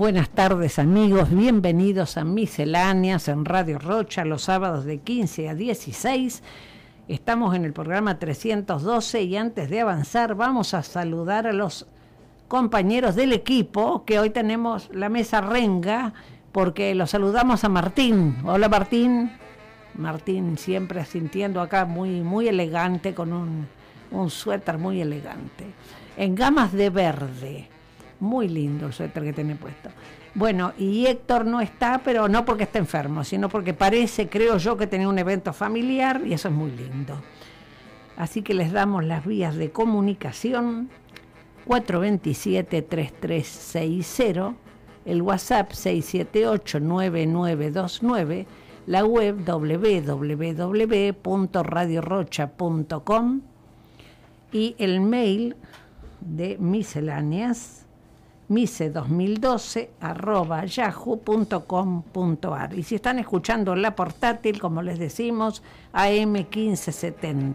Buenas tardes amigos, bienvenidos a Misceláneas en Radio Rocha, los sábados de 15 a 16. Estamos en el programa 312 y antes de avanzar vamos a saludar a los compañeros del equipo, que hoy tenemos la mesa renga, porque los saludamos a Martín. Hola Martín. Martín siempre sintiendo acá muy elegante, con un suéter muy elegante, en gamas de verde. Muy lindo el suéter que tiene puesto. Bueno, y Héctor no está, pero no porque está enfermo, sino porque creo yo, que tenía un evento familiar y eso es muy lindo. Así que les damos las vías de comunicación: 427-3360, el WhatsApp 678-9929, la web www.radiorocha.com y el mail de misceláneas mise2012@yahoo.com.ar. Y si están escuchando la portátil, como les decimos, AM1570.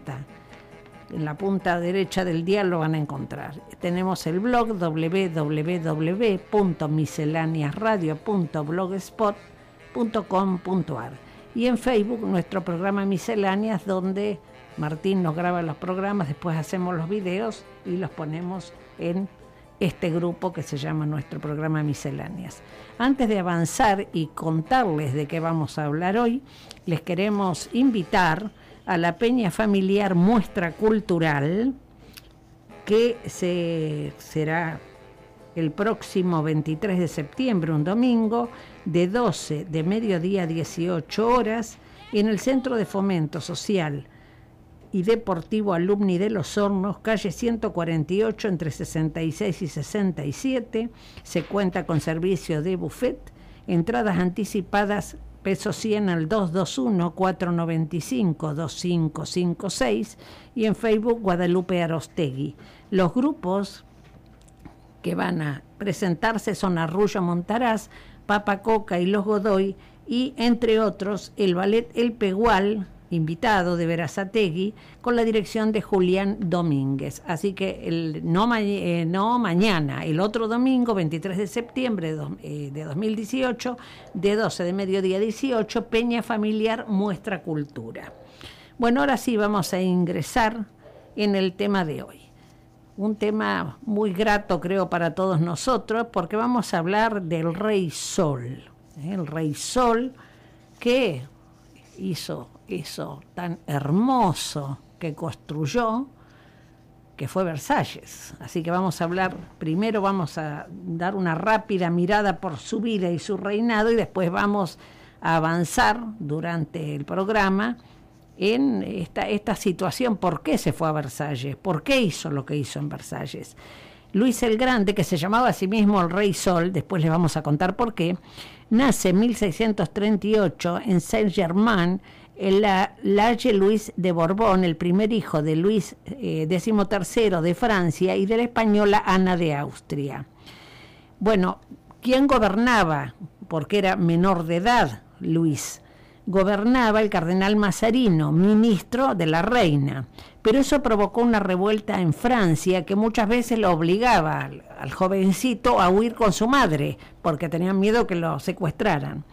En la punta derecha del dial lo van a encontrar. Tenemos el blog www.misceláneasradio.blogspot.com.ar y en Facebook nuestro programa Misceláneas, donde Martín nos graba los programas, después hacemos los videos y los ponemos en este grupo que se llama nuestro programa Misceláneas. Antes de avanzar y contarles de qué vamos a hablar hoy, les queremos invitar a la Peña Familiar Muestra Cultural, que será el próximo 23 de septiembre, un domingo, de mediodía a 18 horas, en el Centro de Fomento Social y Deportivo Alumni de Los Hornos, calle 148, entre 66 y 67. Se cuenta con servicio de buffet, entradas anticipadas peso 100 al 221-495-2556 y en Facebook Guadalupe Arostegui. Los grupos que van a presentarse son Arrullo Montaraz, Papa Coca y Los Godoy, y entre otros el ballet El Pegual, invitado de Berazategui, con la dirección de Julián Domínguez. Así que no mañana, el otro domingo, 23 de septiembre de 2018, de 12 de mediodía a 18, Peña Familiar Muestra Cultura. Bueno, ahora sí vamos a ingresar en el tema de hoy. Un tema muy grato, creo, para todos nosotros, porque vamos a hablar del Rey Sol. El Rey Sol, que hizo eso tan hermoso que construyó, que fue Versalles. Así que vamos a hablar, primero vamos a dar una rápida mirada por su vida y su reinado, y después vamos a avanzar durante el programa en esta situación. ¿Por qué se fue a Versalles? ¿Por qué hizo lo que hizo en Versalles? Luis el Grande, que se llamaba a sí mismo el Rey Sol, después les vamos a contar por qué, nace en 1638 en Saint-Germain, en la Laye Luis de Borbón, el primer hijo de Luis XIII de Francia y de la española Ana de Austria. Bueno, ¿quién gobernaba? Porque era menor de edad Luis. Gobernaba el cardenal Mazarino, ministro de la reina, pero eso provocó una revuelta en Francia que muchas veces lo obligaba al jovencito a huir con su madre, porque tenían miedo que lo secuestraran.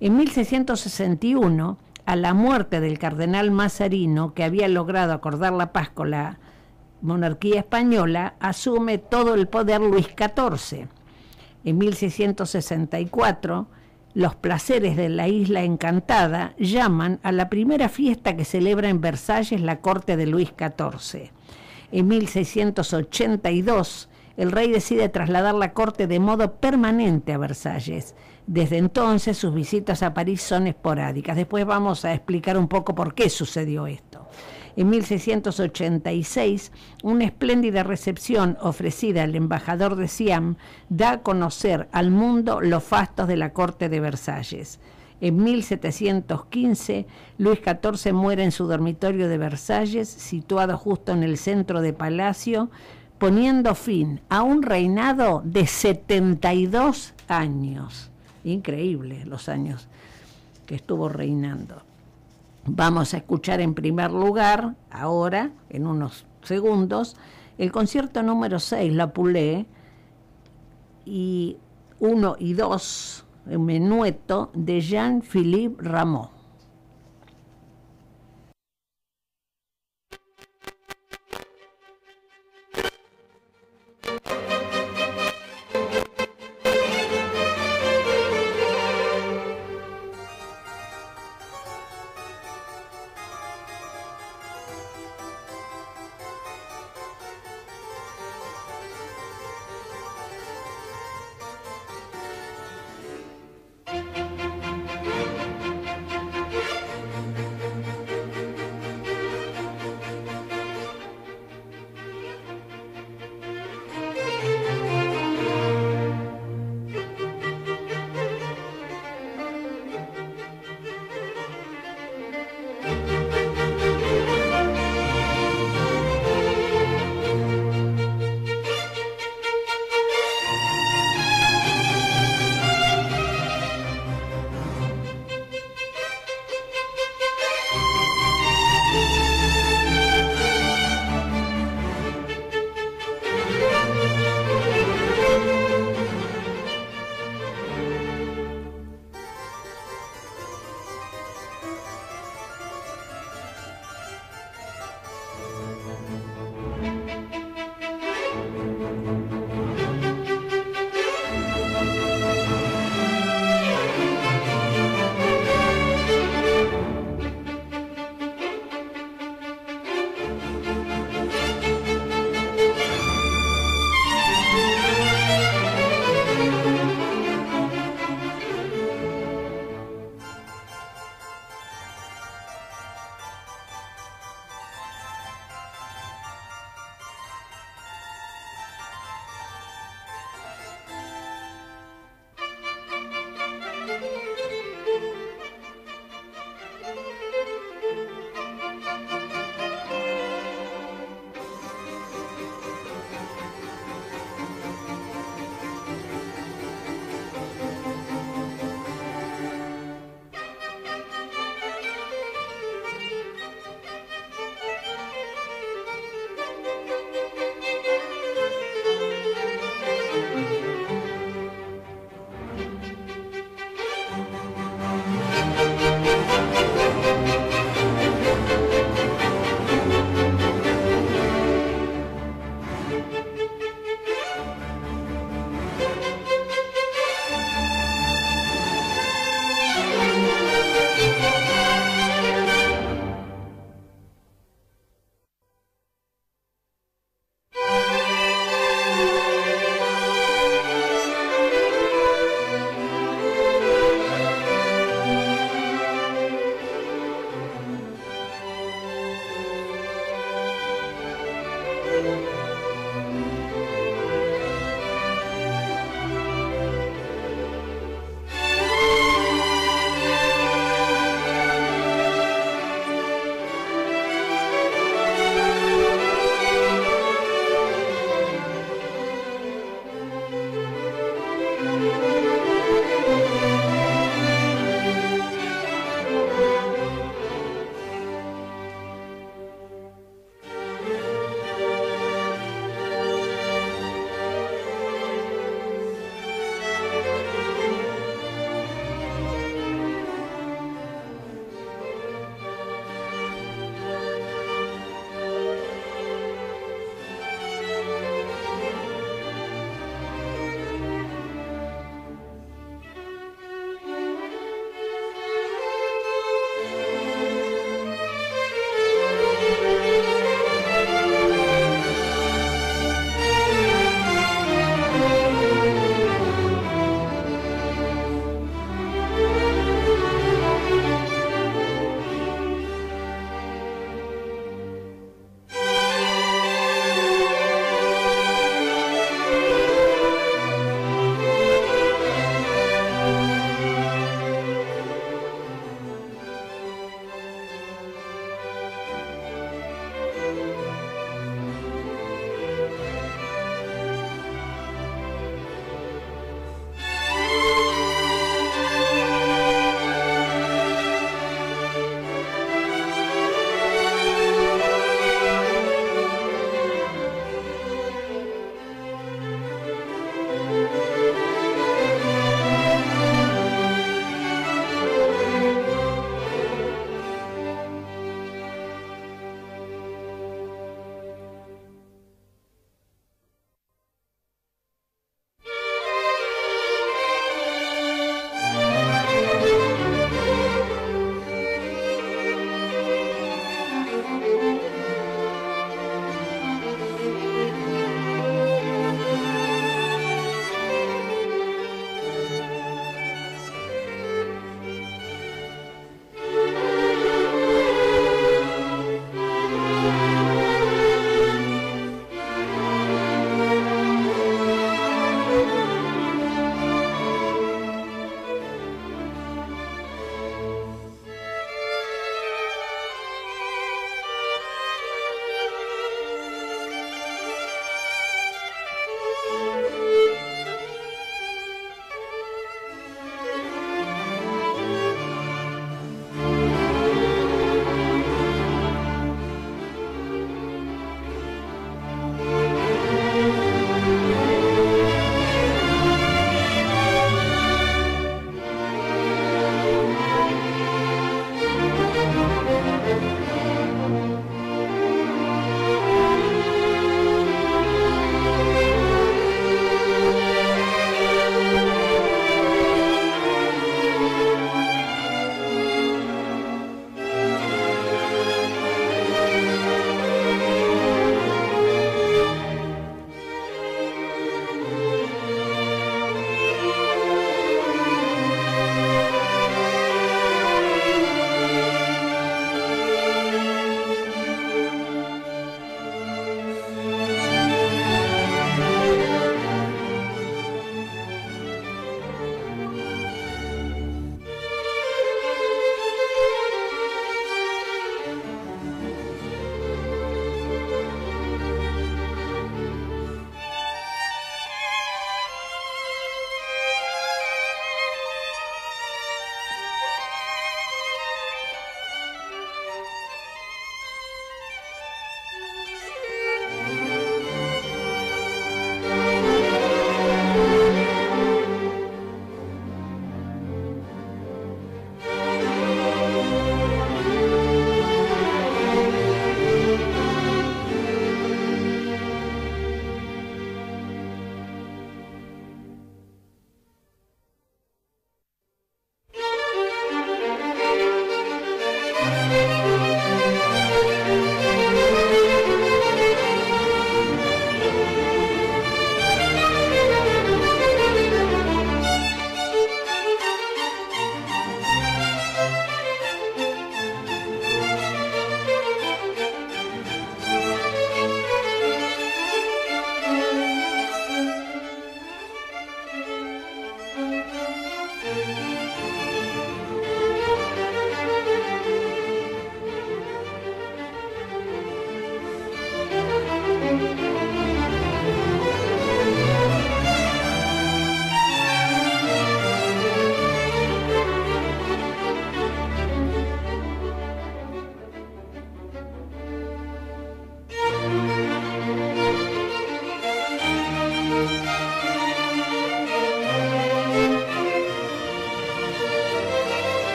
En 1661, a la muerte del cardenal Mazarino, que había logrado acordar la paz con la monarquía española, asume todo el poder Luis XIV. En 1664, los placeres de la Isla Encantada llaman a la primera fiesta que celebra en Versalles la corte de Luis XIV. En 1682, el rey decide trasladar la corte de modo permanente a Versalles. Desde entonces sus visitas a París son esporádicas. Después vamos a explicar un poco por qué sucedió esto. En 1686, una espléndida recepción ofrecida al embajador de Siam da a conocer al mundo los fastos de la corte de Versalles. En 1715, Luis XIV muere en su dormitorio de Versalles, situado justo en el centro de palacio, poniendo fin a un reinado de 72 años. Increíble los años que estuvo reinando. Vamos a escuchar en primer lugar, ahora, en unos segundos, el concierto número 6, La Poule, y 1 y 2, Menueto, de Jean-Philippe Rameau.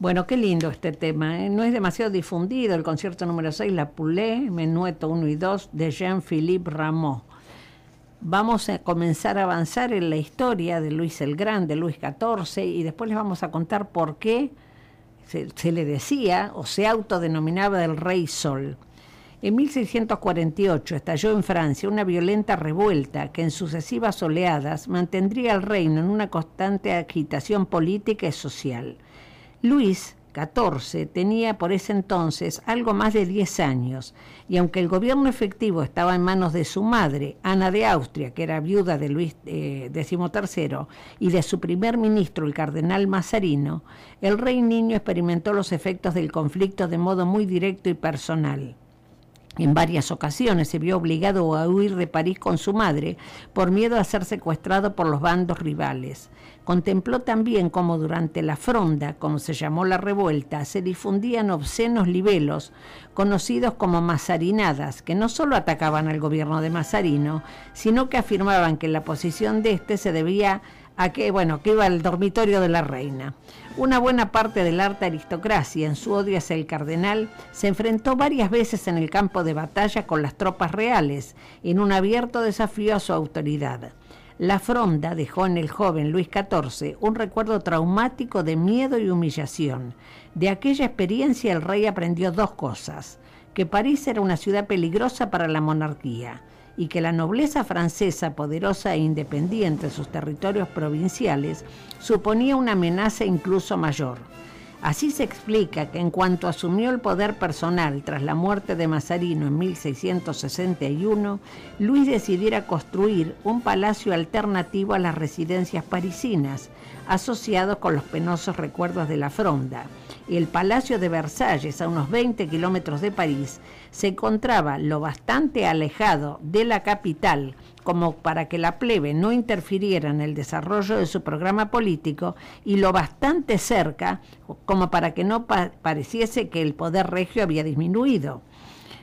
Bueno, qué lindo este tema, ¿eh? No es demasiado difundido, el concierto número 6, La Poulée, Menueto 1 y 2, de Jean-Philippe Rameau. Vamos a comenzar a avanzar en la historia de Luis el Grande, Luis XIV, y después les vamos a contar por qué se le decía o se autodenominaba el Rey Sol. En 1648 estalló en Francia una violenta revuelta que en sucesivas oleadas mantendría al reino en una constante agitación política y social. Luis XIV tenía por ese entonces algo más de 10 años, y aunque el gobierno efectivo estaba en manos de su madre, Ana de Austria, que era viuda de Luis XIII, y de su primer ministro, el cardenal Mazarino, el rey niño experimentó los efectos del conflicto de modo muy directo y personal. En varias ocasiones se vio obligado a huir de París con su madre por miedo a ser secuestrado por los bandos rivales. Contempló también cómo durante la Fronda, como se llamó la revuelta, se difundían obscenos libelos conocidos como mazarinadas, que no solo atacaban al gobierno de Mazarino, sino que afirmaban que la posición de éste se debía a que iba al dormitorio de la reina. Una buena parte de la alta aristocracia, en su odio hacia el cardenal, se enfrentó varias veces en el campo de batalla con las tropas reales, en un abierto desafío a su autoridad. La Fronda dejó en el joven Luis XIV un recuerdo traumático de miedo y humillación. De aquella experiencia el rey aprendió dos cosas: que París era una ciudad peligrosa para la monarquía, y que la nobleza francesa, poderosa e independiente en sus territorios provinciales, suponía una amenaza incluso mayor. Así se explica que en cuanto asumió el poder personal tras la muerte de Mazarino en 1661, Luis decidiera construir un palacio alternativo a las residencias parisinas, asociados con los penosos recuerdos de la Fronda. El Palacio de Versalles, a unos 20 kilómetros de París, se encontraba lo bastante alejado de la capital como para que la plebe no interfiriera en el desarrollo de su programa político, y lo bastante cerca como para que no pareciese que el poder regio había disminuido.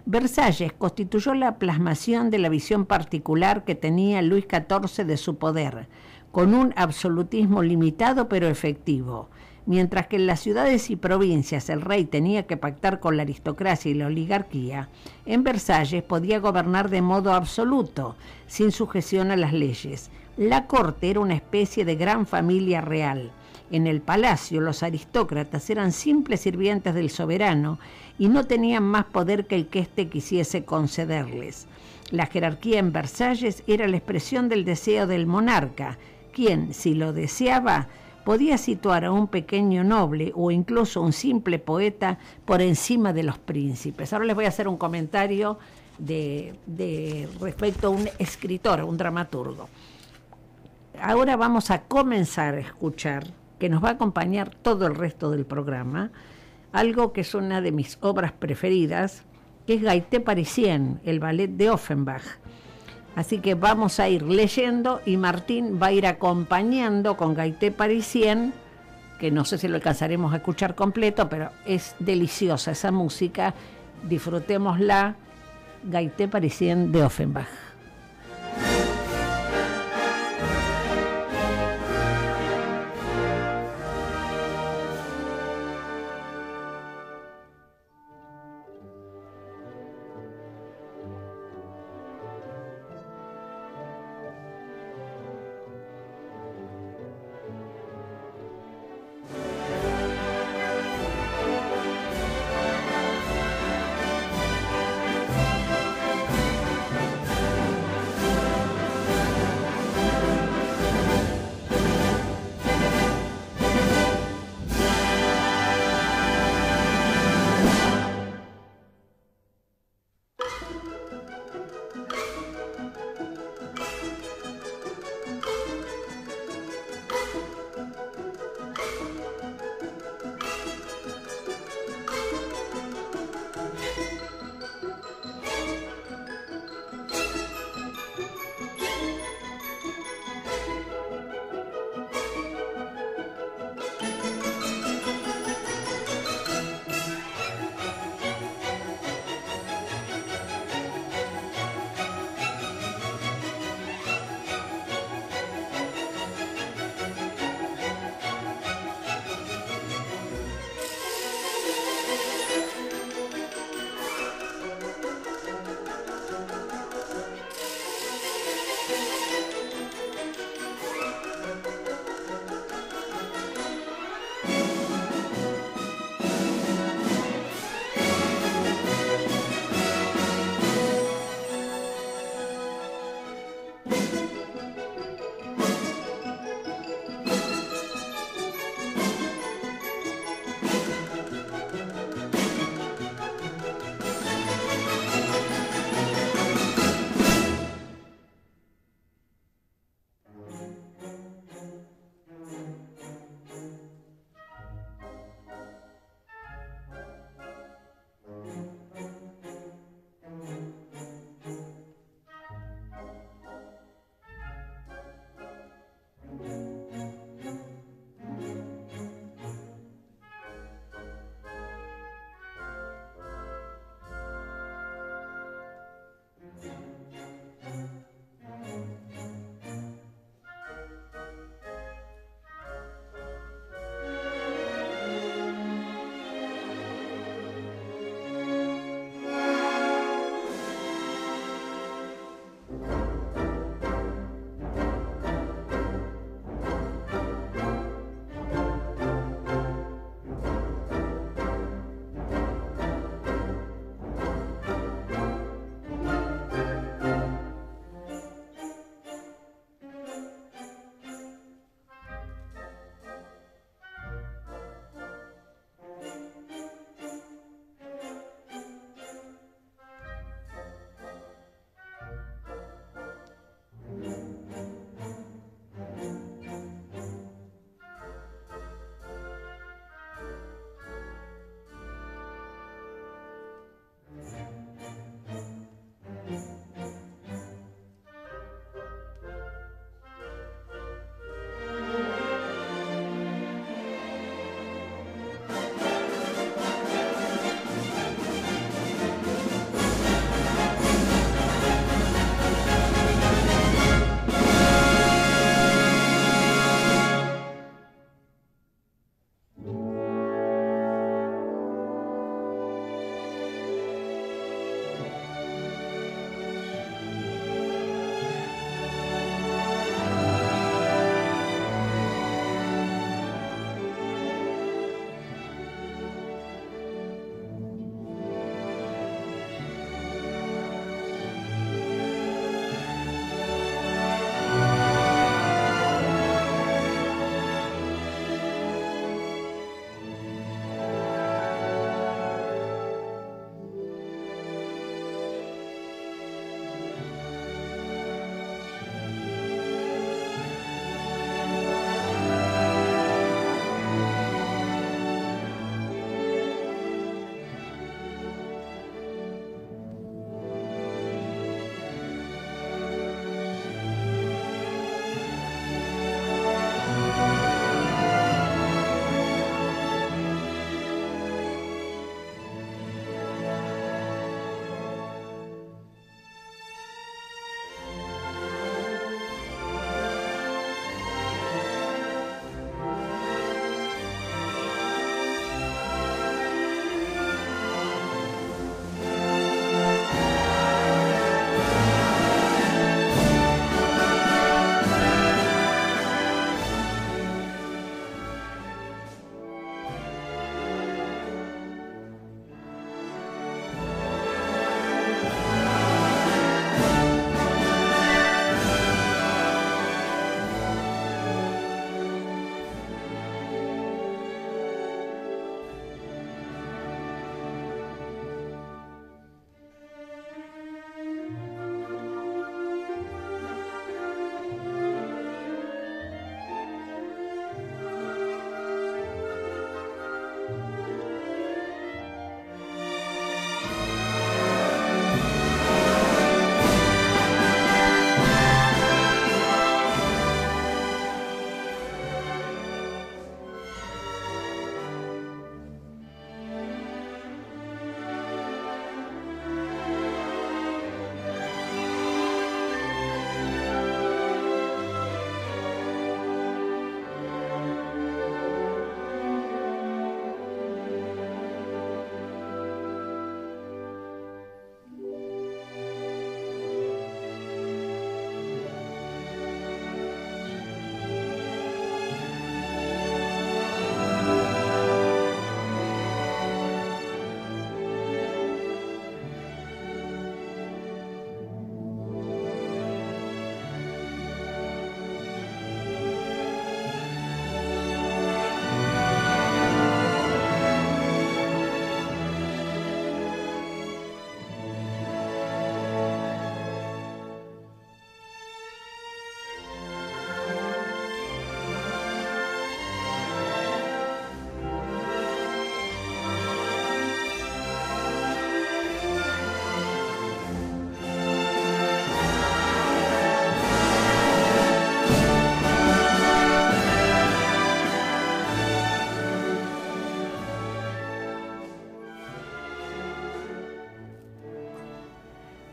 Versalles constituyó la plasmación de la visión particular que tenía Luis XIV de su poder, con un absolutismo limitado pero efectivo. Mientras que en las ciudades y provincias el rey tenía que pactar con la aristocracia y la oligarquía, en Versalles podía gobernar de modo absoluto, sin sujeción a las leyes. La corte era una especie de gran familia real. En el palacio los aristócratas eran simples sirvientes del soberano y no tenían más poder que el que éste quisiese concederles. La jerarquía en Versalles era la expresión del deseo del monarca, quien, si lo deseaba, podía situar a un pequeño noble o incluso un simple poeta por encima de los príncipes. Ahora les voy a hacer un comentario de respecto a un escritor, un dramaturgo. Ahora vamos a comenzar a escuchar, que nos va a acompañar todo el resto del programa, algo que es una de mis obras preferidas, que es Gaité Parisien, el ballet de Offenbach. Así que vamos a ir leyendo y Martín va a ir acompañando con Gaité Parisien, que no sé si lo alcanzaremos a escuchar completo, pero es deliciosa esa música, disfrutémosla Gaité Parisien de Offenbach.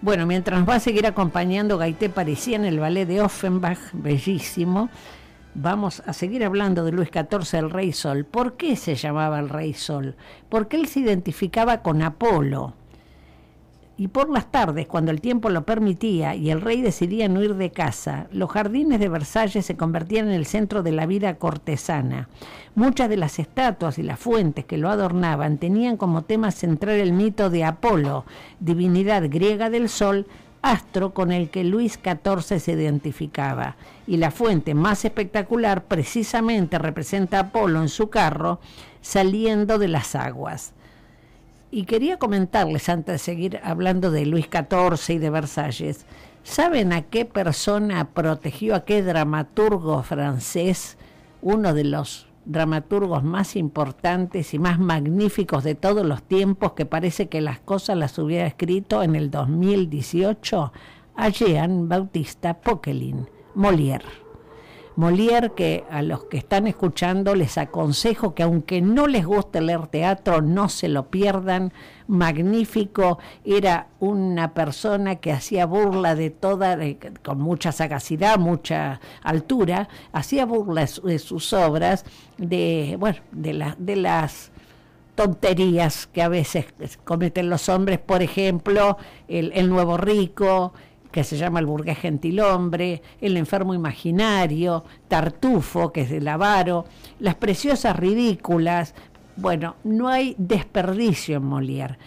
Bueno, mientras nos va a seguir acompañando Gaité Parisien, el ballet de Offenbach, bellísimo, vamos a seguir hablando de Luis XIV, el Rey Sol. ¿Por qué se llamaba el Rey Sol? Porque él se identificaba con Apolo. Y por las tardes, cuando el tiempo lo permitía y el rey decidía no ir de casa, los jardines de Versalles se convertían en el centro de la vida cortesana. Muchas de las estatuas y las fuentes que lo adornaban tenían como tema central el mito de Apolo, divinidad griega del sol, astro con el que Luis XIV se identificaba. Y la fuente más espectacular precisamente representa a Apolo en su carro saliendo de las aguas. Y quería comentarles, antes de seguir hablando de Luis XIV y de Versalles, ¿saben a qué persona protegió, a qué dramaturgo francés, uno de los dramaturgos más importantes y más magníficos de todos los tiempos, que parece que las cosas las hubiera escrito en el 2018? A Jean-Baptiste Poquelin, Molière. Molière, que a los que están escuchando les aconsejo que aunque no les guste leer teatro, no se lo pierdan. Magnífico, era una persona que hacía burla de toda, con mucha sagacidad, mucha altura, hacía burla de sus obras, de las tonterías que a veces cometen los hombres, por ejemplo, el nuevo rico, que se llama El burgués gentilhombre, El enfermo imaginario, Tartufo, que es de Lavaro, Las preciosas ridículas. Bueno, no hay desperdicio en Molière.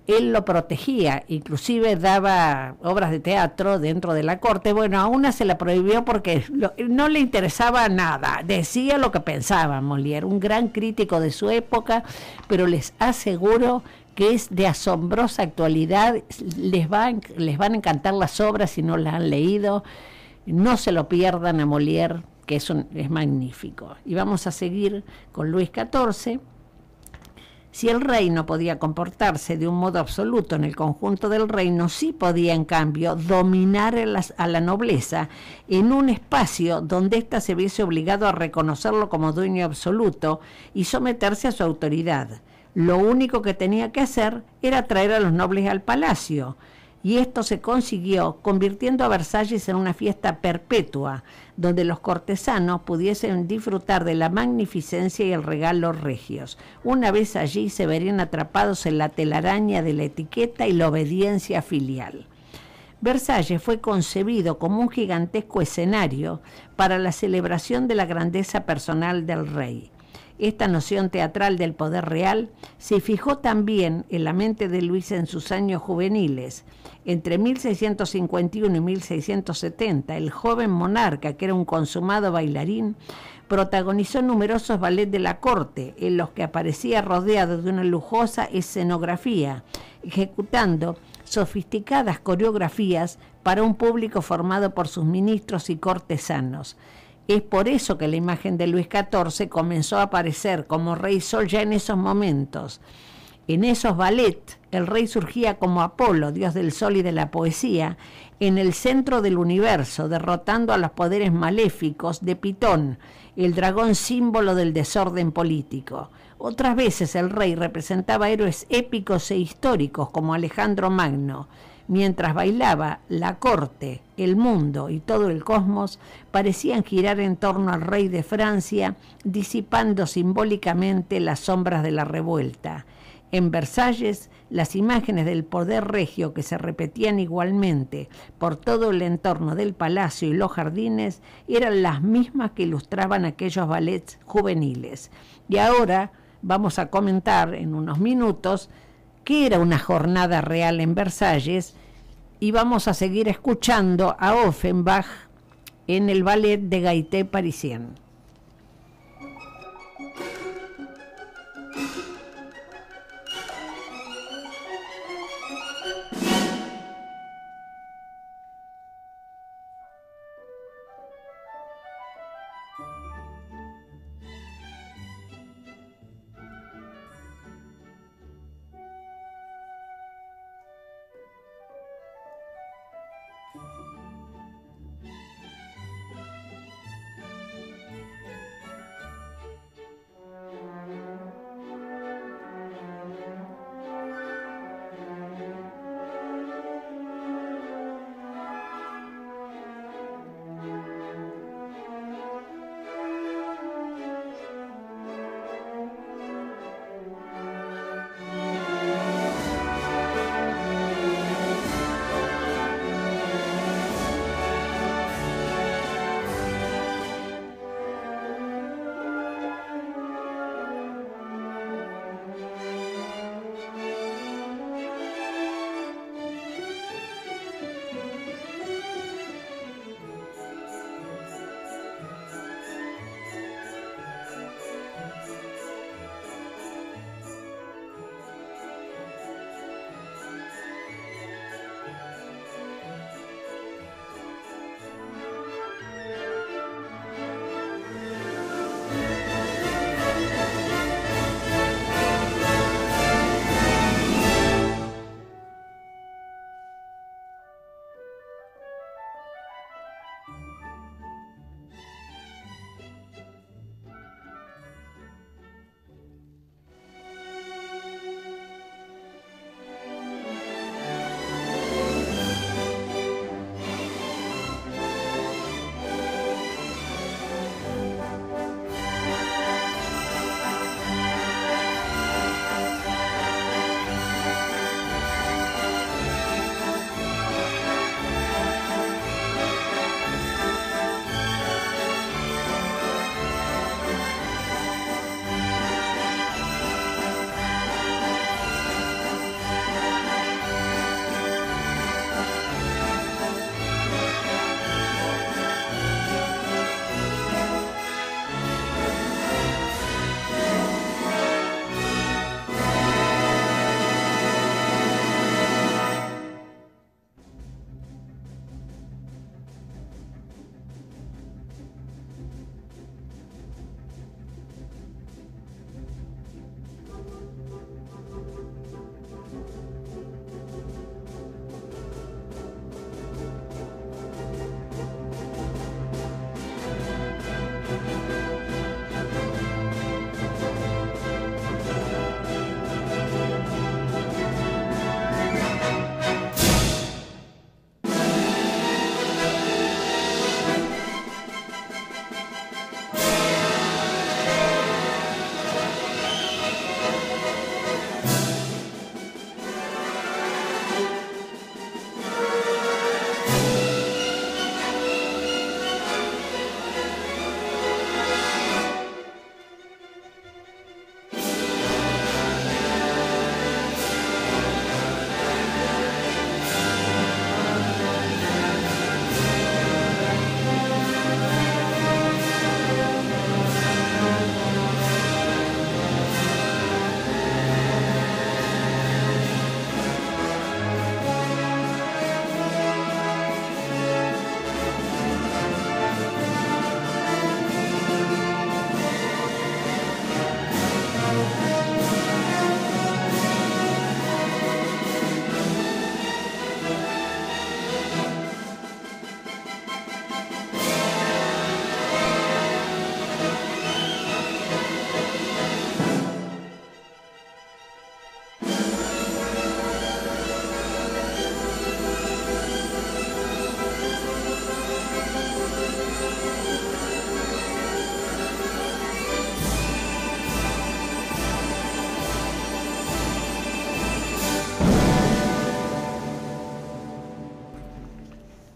Él lo protegía, inclusive daba obras de teatro dentro de la corte. Bueno, a una se la prohibió porque no le interesaba nada, decía lo que pensaba Molière, un gran crítico de su época, pero les aseguro que es de asombrosa actualidad. Les van a encantar las obras si no las han leído. No se lo pierdan a Molière, que es magnífico. Y vamos a seguir con Luis XIV. Si el rey no podía comportarse de un modo absoluto en el conjunto del reino, sí podía, en cambio, dominar a la nobleza en un espacio donde ésta se viese obligado a reconocerlo como dueño absoluto y someterse a su autoridad. Lo único que tenía que hacer era traer a los nobles al palacio, y esto se consiguió convirtiendo a Versalles en una fiesta perpetua, donde los cortesanos pudiesen disfrutar de la magnificencia y el regalo regios. Una vez allí se verían atrapados en la telaraña de la etiqueta y la obediencia filial. Versalles fue concebido como un gigantesco escenario para la celebración de la grandeza personal del rey. Esta noción teatral del poder real se fijó también en la mente de Luis en sus años juveniles. Entre 1651 y 1670, el joven monarca, que era un consumado bailarín, protagonizó numerosos ballets de la corte, en los que aparecía rodeado de una lujosa escenografía, ejecutando sofisticadas coreografías para un público formado por sus ministros y cortesanos. Es por eso que la imagen de Luis XIV comenzó a aparecer como Rey Sol ya en esos momentos. En esos ballets, el rey surgía como Apolo, dios del sol y de la poesía, en el centro del universo, derrotando a los poderes maléficos de Pitón, el dragón símbolo del desorden político. Otras veces el rey representaba héroes épicos e históricos como Alejandro Magno. Mientras bailaba, la corte, el mundo y todo el cosmos parecían girar en torno al rey de Francia, disipando simbólicamente las sombras de la revuelta. En Versalles, las imágenes del poder regio, que se repetían igualmente por todo el entorno del palacio y los jardines, eran las mismas que ilustraban aquellos ballets juveniles. Y ahora vamos a comentar en unos minutos qué era una jornada real en Versalles, y vamos a seguir escuchando a Offenbach en el ballet de Gaité Parisien.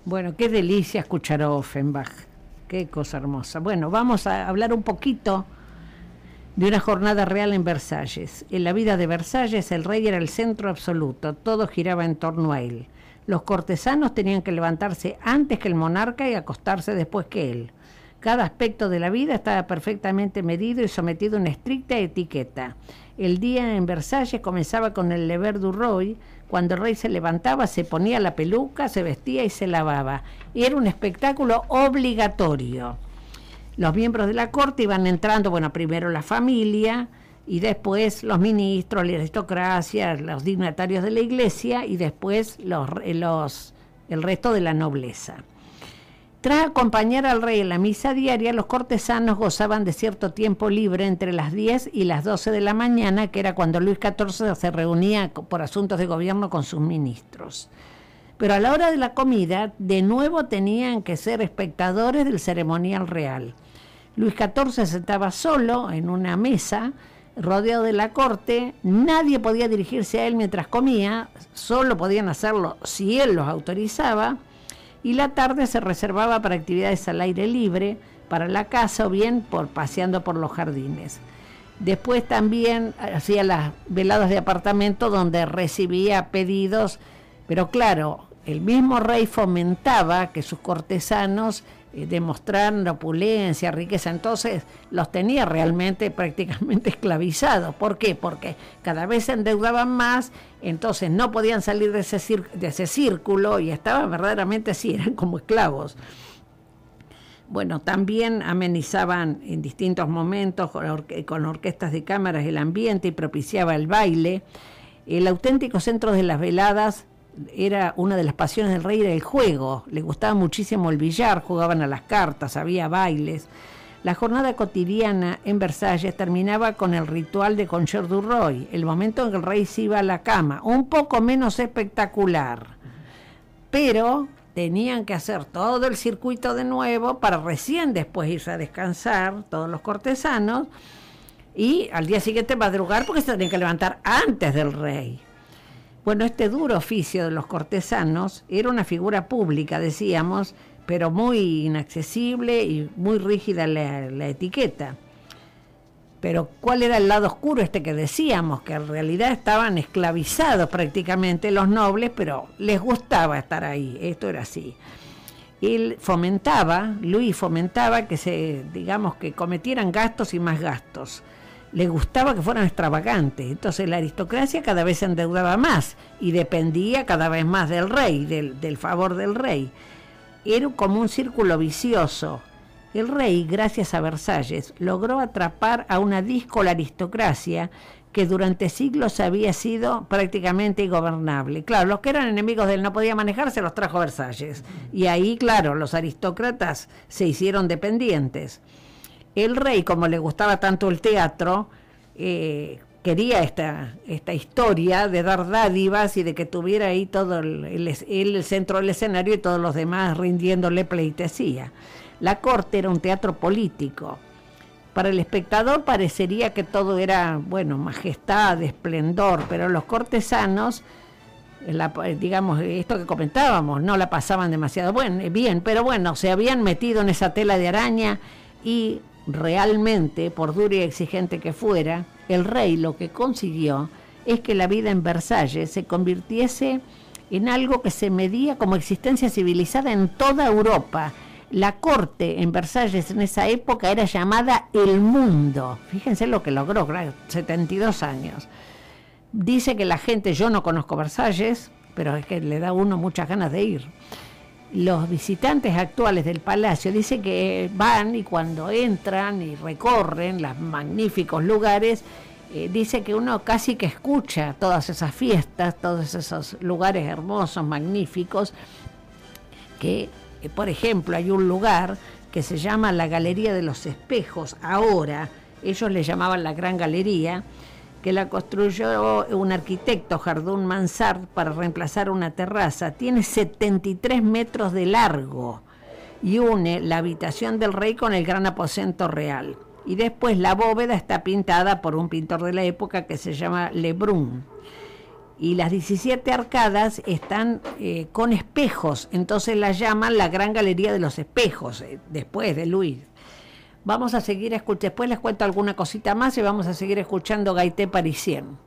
Bueno, qué delicia escuchar a Offenbach, qué cosa hermosa. Bueno, vamos a hablar un poquito de una jornada real en Versalles. En la vida de Versalles el rey era el centro absoluto, todo giraba en torno a él. Los cortesanos tenían que levantarse antes que el monarca y acostarse después que él. Cada aspecto de la vida estaba perfectamente medido y sometido a una estricta etiqueta. El día en Versalles comenzaba con el lever du roi. Cuando el rey se levantaba, se ponía la peluca, se vestía y se lavaba. Era un espectáculo obligatorio. Los miembros de la corte iban entrando, bueno, primero la familia y después los ministros, la aristocracia, los dignatarios de la iglesia y después el resto de la nobleza. Tras acompañar al rey en la misa diaria, los cortesanos gozaban de cierto tiempo libre entre las 10 y las 12 de la mañana, que era cuando Luis XIV se reunía por asuntos de gobierno con sus ministros. Pero a la hora de la comida, de nuevo tenían que ser espectadores del ceremonial real. Luis XIV se sentaba solo en una mesa, rodeado de la corte, nadie podía dirigirse a él mientras comía, solo podían hacerlo si él los autorizaba, y la tarde se reservaba para actividades al aire libre, para la casa o bien paseando por los jardines. Después también hacía las veladas de apartamento donde recibía pedidos, pero claro, el mismo rey fomentaba que sus cortesanos demostraran opulencia, riqueza, entonces los tenía realmente prácticamente esclavizados. ¿Por qué? Porque cada vez se endeudaban más, entonces no podían salir de ese círculo y estaban verdaderamente así, eran como esclavos. Bueno, también amenizaban en distintos momentos con orquestas de cámaras el ambiente y propiciaba el baile. El auténtico centro de las veladas era una de las pasiones del rey, era el juego. Le gustaba muchísimo el billar, jugaban a las cartas, había bailes. La jornada cotidiana en Versalles terminaba con el ritual de Concert du Roi, el momento en que el rey se iba a la cama, un poco menos espectacular, pero tenían que hacer todo el circuito de nuevo para recién después irse a descansar todos los cortesanos y al día siguiente madrugar porque se tenían que levantar antes del rey. Bueno, este duro oficio de los cortesanos era una figura pública, decíamos, pero muy inaccesible y muy rígida la etiqueta. Pero ¿cuál era el lado oscuro que decíamos? Que en realidad estaban esclavizados prácticamente los nobles, pero les gustaba estar ahí, esto era así. Luis fomentaba que cometieran gastos y más gastos. Le gustaba que fueran extravagantes, entonces la aristocracia cada vez se endeudaba más y dependía cada vez más del rey, del favor del rey. Era como un círculo vicioso. El rey, gracias a Versalles, logró atrapar a una díscola aristocracia que durante siglos había sido prácticamente ingobernable. Claro, los que eran enemigos de él no podían manejarse, los trajo Versalles. Y ahí, claro, los aristócratas se hicieron dependientes. El rey, como le gustaba tanto el teatro, quería esta historia de dar dádivas y de que tuviera ahí todo el centro del escenario y todos los demás rindiéndole pleitesía. La corte era un teatro político. Para el espectador parecería que todo era, bueno, majestad, esplendor, pero los cortesanos, digamos, esto que comentábamos, no la pasaban demasiado bien, pero bueno, se habían metido en esa tela de araña y realmente, por duro y exigente que fuera, el rey lo que consiguió es que la vida en Versalles se convirtiese en algo que se medía como existencia civilizada en toda Europa. La corte en Versalles en esa época era llamada el mundo. Fíjense lo que logró, claro, 72 años. Dice que la gente, yo no conozco Versalles, pero es que le da a uno muchas ganas de ir. Los visitantes actuales del palacio dicen que van y cuando entran y recorren los magníficos lugares, dice que uno casi que escucha todas esas fiestas, todos esos lugares hermosos, magníficos, que, por ejemplo, hay un lugar que se llama la Galería de los Espejos, ahora, ellos le llamaban la Gran Galería, que la construyó un arquitecto, Jardún Mansart, para reemplazar una terraza. Tiene 73 metros de largo y une la habitación del rey con el gran aposento real. Y después la bóveda está pintada por un pintor de la época que se llama Lebrun. y las 17 arcadas están con espejos, entonces la llaman la Gran Galería de los Espejos, después de Luis. Vamos a seguir escuchando, después les cuento alguna cosita más y vamos a seguir escuchando Gaité Parisien.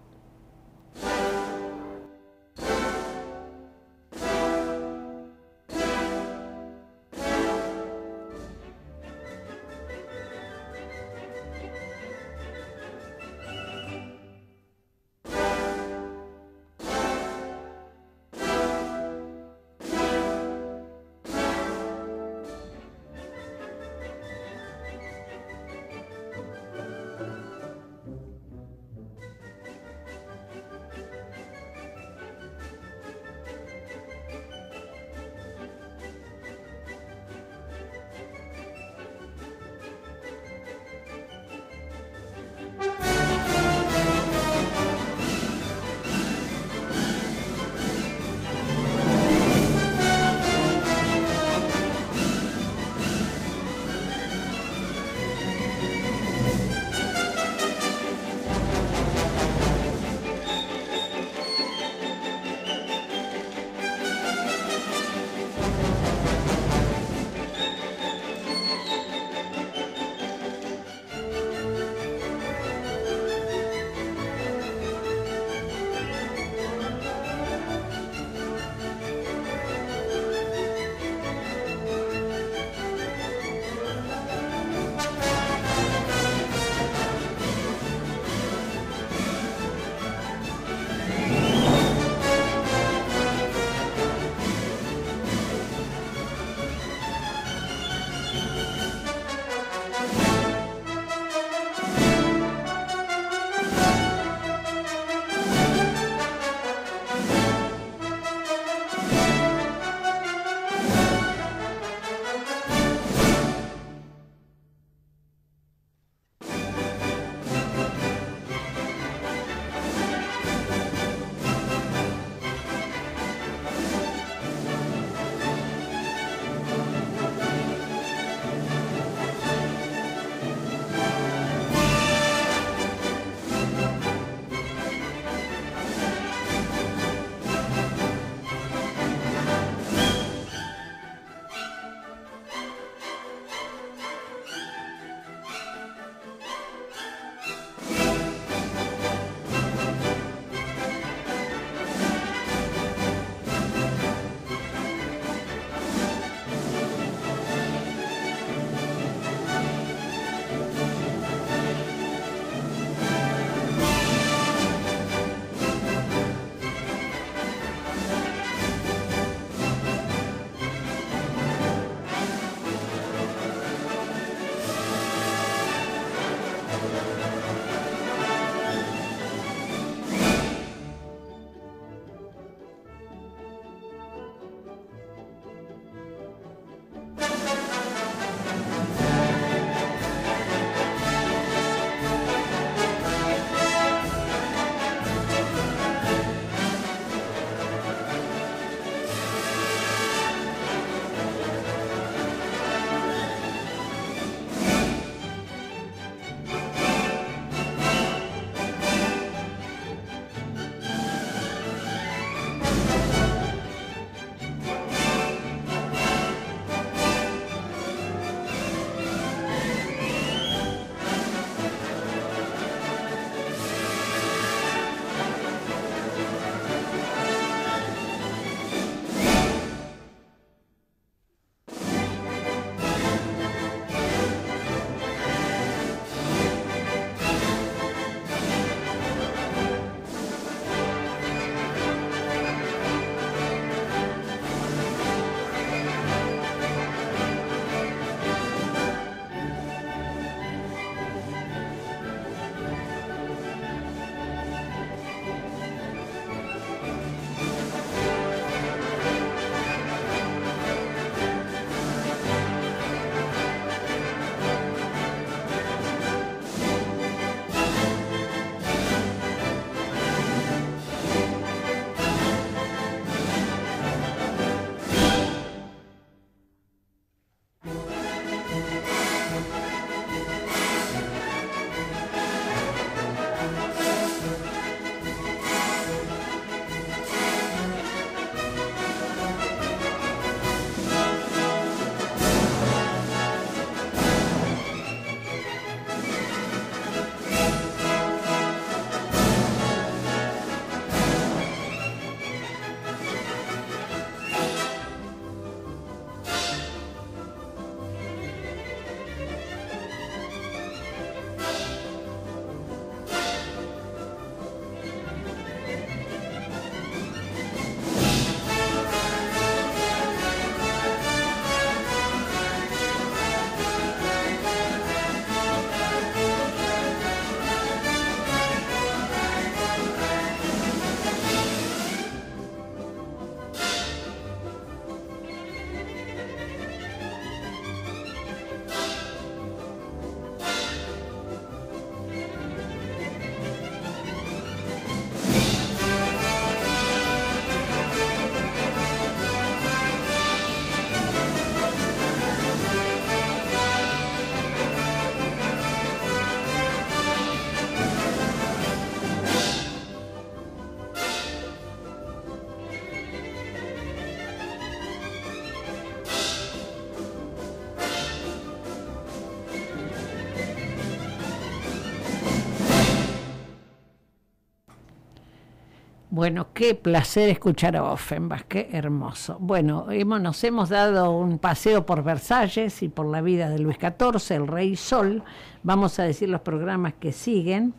Bueno, qué placer escuchar a Offenbach, qué hermoso. Bueno, nos hemos dado un paseo por Versalles y por la vida de Luis XIV, el Rey Sol. Vamos a decir los programas que siguen.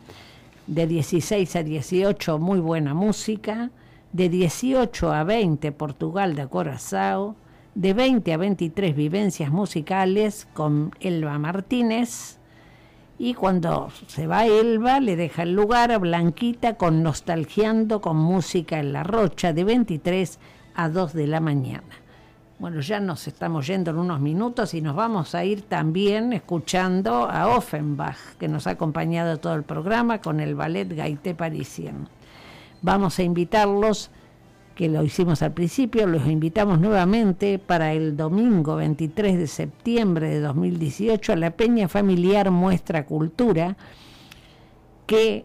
De 16 a 18, muy buena música. De 18 a 20, Portugal de Acorazao. De 20 a 23, vivencias musicales con Elba Martínez. Y cuando se va Elba, le deja el lugar a Blanquita con Nostalgiando con música en la Rocha, de 23 a 2 de la mañana. Bueno, ya nos estamos yendo en unos minutos y nos vamos a ir también escuchando a Offenbach, que nos ha acompañado todo el programa con el ballet Gaité Parisien. Vamos a invitarlos, que lo hicimos al principio, los invitamos nuevamente para el domingo 23 de septiembre de 2018 a la Peña Familiar Muestra Cultura, que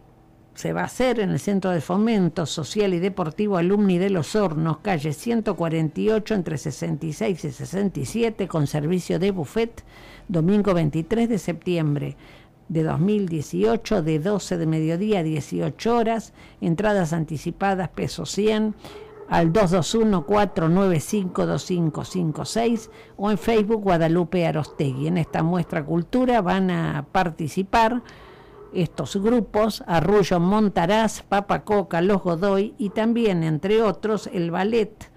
se va a hacer en el Centro de Fomento Social y Deportivo Alumni de Los Hornos, calle 148, entre 66 y 67, con servicio de buffet, domingo 23 de septiembre de 2018, de 12 de mediodía a 18 horas, entradas anticipadas, pesos 100, al 221-495-2556 o en Facebook Guadalupe Arostegui. En esta muestra cultura van a participar estos grupos: Arrullo Montaraz, Papa Coca, Los Godoy y también, entre otros, el ballet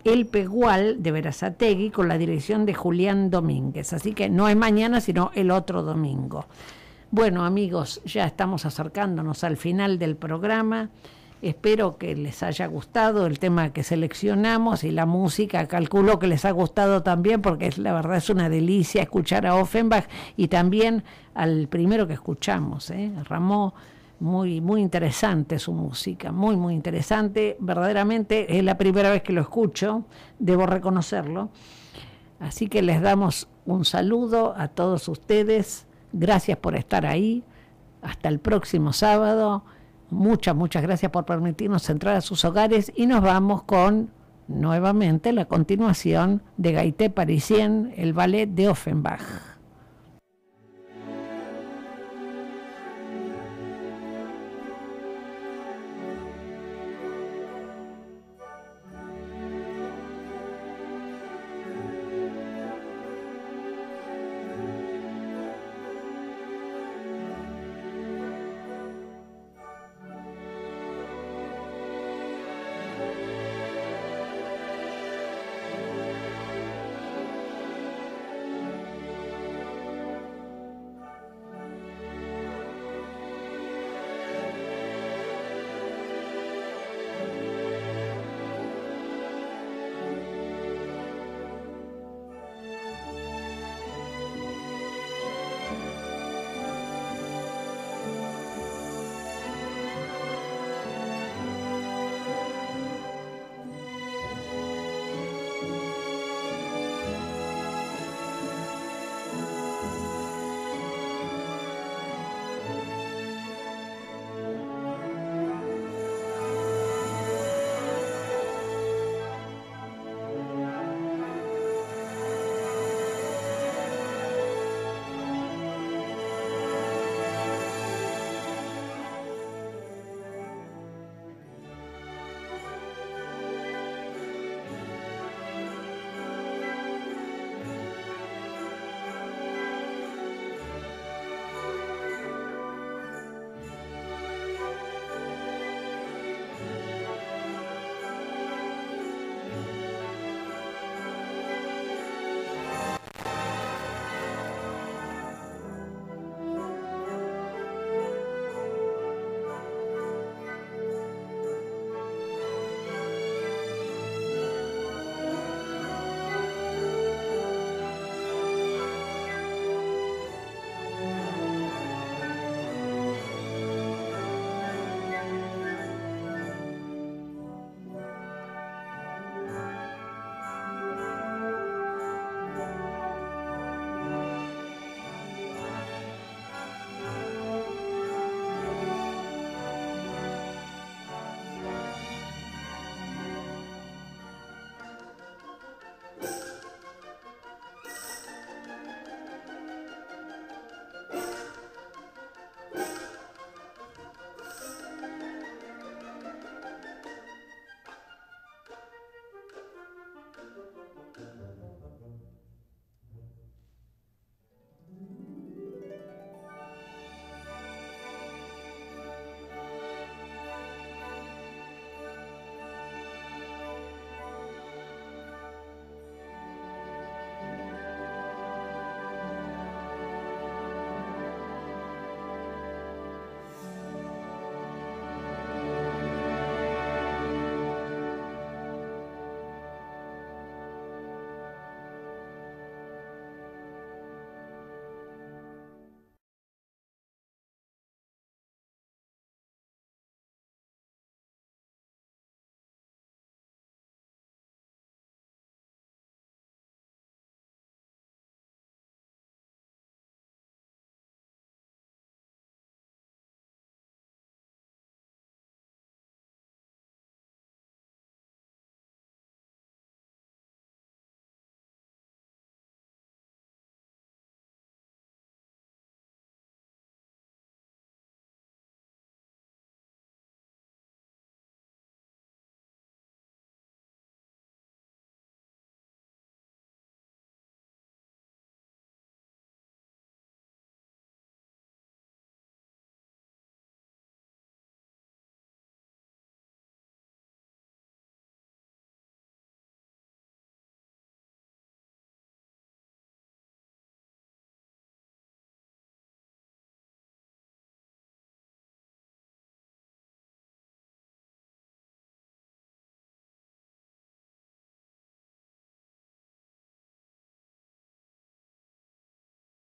El Pegual de Berazategui con la dirección de Julián Domínguez. Así que no es mañana, sino el otro domingo. Bueno, amigos, ya estamos acercándonos al final del programa. Espero que les haya gustado el tema que seleccionamos y la música. Calculo que les ha gustado también, porque la verdad es una delicia escuchar a Offenbach y también al primero que escuchamos, Ramón. Muy, muy interesante su música, muy, muy interesante. Verdaderamente es la primera vez que lo escucho, debo reconocerlo. Así que les damos un saludo a todos ustedes. Gracias por estar ahí. Hasta el próximo sábado. Muchas gracias por permitirnos entrar a sus hogares y nos vamos con nuevamente la continuación de Gaité Parisien, el ballet de Offenbach.